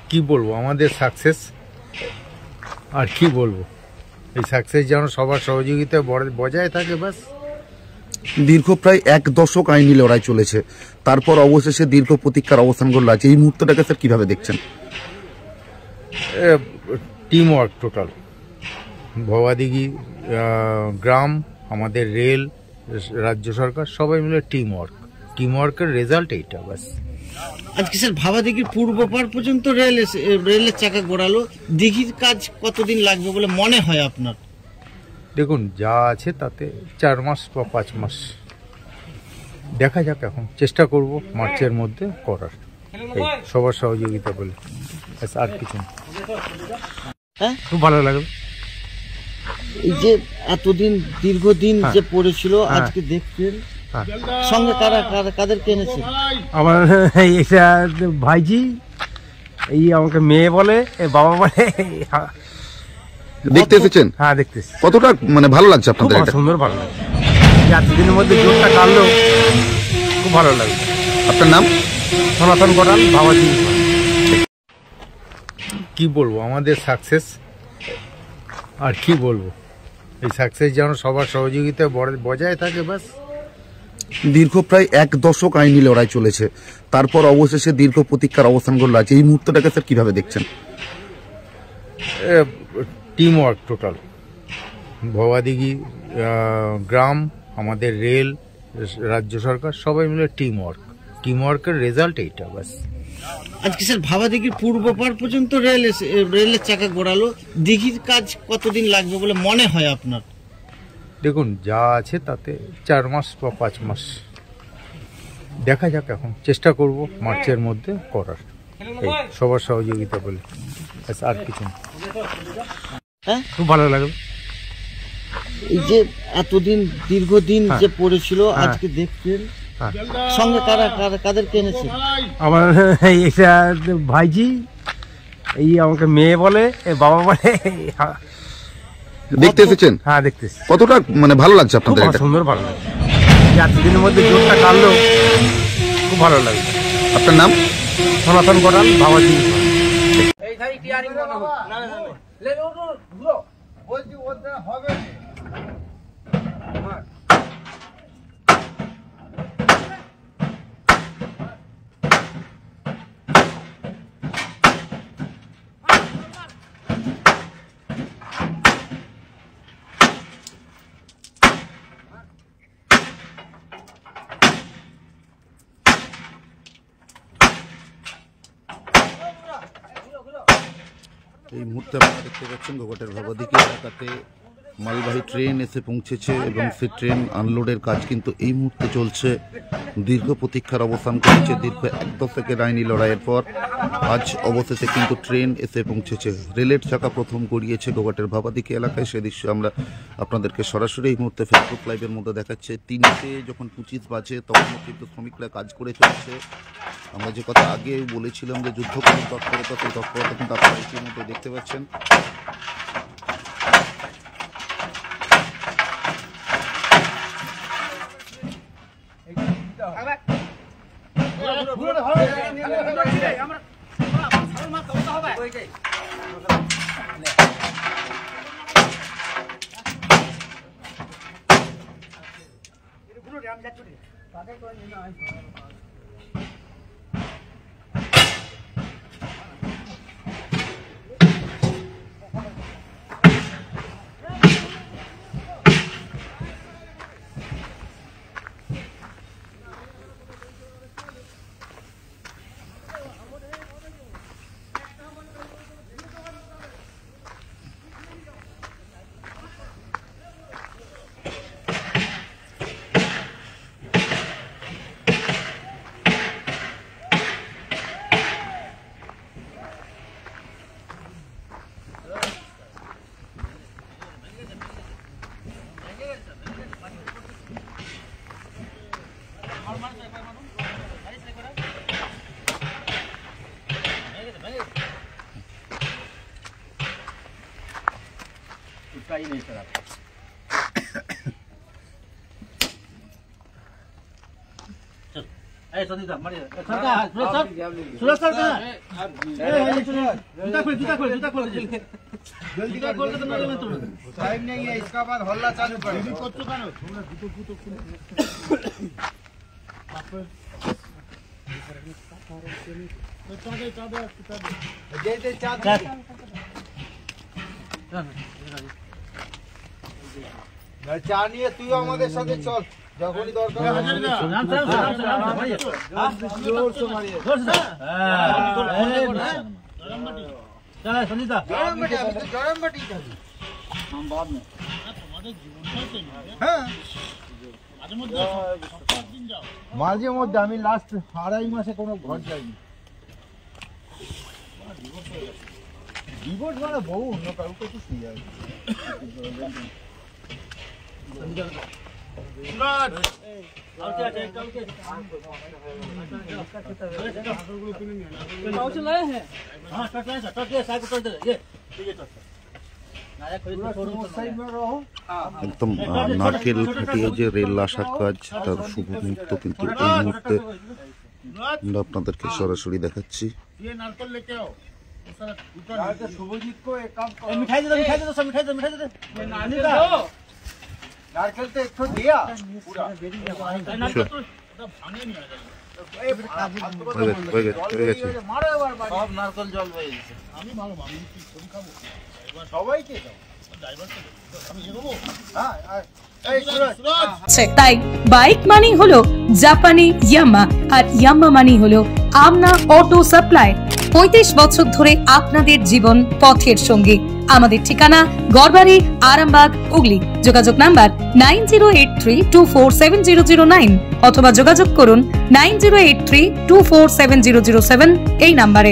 কি বলবো, আমাদের সাকসেস আর কি বলবো, এই সাকসেস যেন সবার সহযোগিতায় বজায় থাকে বাস। দীর্ঘ প্রায় 1 দশক আইনি লড়াই চলেছে, তারপর অবশেষে দীর্ঘ প্রতীক্ষার অবসান ঘটল। আছে এই মুহূর্তটাকে স্যার কিভাবে দেখছেন? টিম ওয়ার্ক টোটাল, ভবাদিঘি গ্রাম, আমাদের রেল, রাজ্য সরকার সবাই মিলে টিম ওয়ার্কের রেজাল্ট এইটা বাস। আজকে স্যার ভাবাদিঘির পূর্ব পার পর্যন্ত রেলের চাকা গড়ালো, দিঘির কাজ কতদিন লাগবে বলে মনে হয় আপনার? দেখুন, যা আছে তাতে 4 মাস বা 5 মাস, দেখা যাক, এখন চেষ্টা করব মার্চের মধ্যে করার, সবার সহযোগিতা বলে, আর কিছু না। হ্যাঁ, খুব ভালো লাগবে। এই যে এতদিন দীর্ঘদিন যে পড়েছিল, আজকে দেখছেন সঙ্গে কাদেরকে এনেছে? আমার এটা ভাইজি, এই আমাকে মেয়ে বলে, বাবা বলে। দেখতে এসেছেন? হ্যাঁ, দেখতেছি। কতটা মানে ভালো লাগছে আপনাদের? এটা সুন্দর, ভালো লাগছে। এতদিনের মধ্যে জোরটা কাটলো, খুব ভালো লাগছে। আপনার নাম? সনাতন গড়াল, বাবাজি। কি বলবো, আমাদের সাকসেস আর কি বলবো, এই সাকসেস যেন সবার সহযোগিতায় বজায় থাকে বাস। দীর্ঘ প্রায় 1 দশক আইনি লড়াই চলেছে, তারপর অবশেষে দীর্ঘ প্রতীক্ষার অবসান ঘটল। আছে এই মুহূর্তটাকে স্যার কিভাবে দেখছেন? টিম ওয়ার্ক টোটাল, ভবাদিঘি গ্রাম, আমাদের রেল, রাজ্য সরকার সবাই মিলে টিম ওয়ার্কের রেজাল্ট এইটা বাস। আজকে স্যার ভাবাদিঘির পূর্ব পার পর্যন্ত রেলের চাকা গড়ালো, দিঘির কাজ কতদিন লাগবে বলে মনে হয় আপনার? দেখুন, যা আছে তাতে 4 মাস বা 5 মাস, দেখা যাক, এখন চেষ্টা করব মার্চের মধ্যে করার, সবার সহযোগিতা বলে, আর কিছু না। হ্যাঁ, খুব ভালো লাগবে। এই যে এতদিন দীর্ঘদিন যে পড়েছিল, আজকে দেখছেন সঙ্গে কাদেরকে এনেছে? আমার এটা ভাইজি, এই আমাকে মেয়ে বলে, বাবা বলে। দেখতে এসেছেন? হ্যাঁ, দেখতেছি। কতটা মানে ভালো লাগছে আপনাদের? এটা সুন্দর, ভালো লাগছে। এতদিনের মধ্যে জোরটা কাটলো, খুব ভালো লাগছে। আপনার নাম? সনাতন গড়াল, বাবাজি। এই মুহূর্তে আপনারা দেখতে পাচ্ছেন গোঘাটের ভবাদিঘি এলাকাতে মালবাহী ট্রেন এসে পৌঁছেছে এবং সেই ট্রেন আনলোডের কাজ কিন্তু এই মুহূর্তে চলছে। দীর্ঘ প্রতীক্ষার অবসান করেছে, দীর্ঘ 1 দশকের আইনি লড়াইয়ের পর আজ অবশেষে কিন্তু ট্রেন এসে পৌঁছেছে। রেলের চাকা প্রথম গড়িয়েছে গোঘাটের ভবাদিঘি এলাকায়, সে দৃশ্য আমরা আপনাদেরকে সরাসরি এই মুহূর্তে ফেসবুক লাইভের মধ্যে দেখাচ্ছে। 3টে যখন 25 বাজে তখনও কিন্তু শ্রমিকরা কাজ করে চলছে। আমরা যে কথা আগে বলেছিলাম যে যুদ্ধকালীন তৎপরতা, সেই তৎপরতা কিন্তু আপনারা ইতিমধ্যে দেখতে পাচ্ছেন। ही नहीं सर आपका। चल চা নিয়ে তুইও আমাদের সাথে চল, যখনই দরকার। মাঝে মধ্যে আমি লাস্ট 2.5 মাসে কোনো ঘর যাইনি। ডিভোর্স মানে বহু অন্য কাউকে তো শুয়ে যাবে। একদম নারকেল ফাটিয়ে যে রেল আসার কাজ, তার শুভ মুহূর্ত কিন্তু এই মুহূর্তে আমরা আপনাদেরকে সরাসরি দেখাচ্ছি। नारकेल तो एक तो दिया पूरा सब नारकेल जल হয়ে গেছে। আমি ভালো মামি তুমি খাবো সবাইকে দাও আমি এগোবো। হ্যাঁ এই সুরজ, তাই বাইক মানি হলো জাপানি ইয়ামা, আর ইয়ামা মানি হলো আমনা অটো সাপ্লাই। 35 বছর ধরে আপনাদের জীবন পথের সঙ্গী। আমাদের ঠিকানা গড়বাড়ি, আরামবাগ, হুগলি। যোগাযোগ নাম্বার 9083247009 অথবা যোগাযোগ করুন 9083247007 এই নাম্বারে।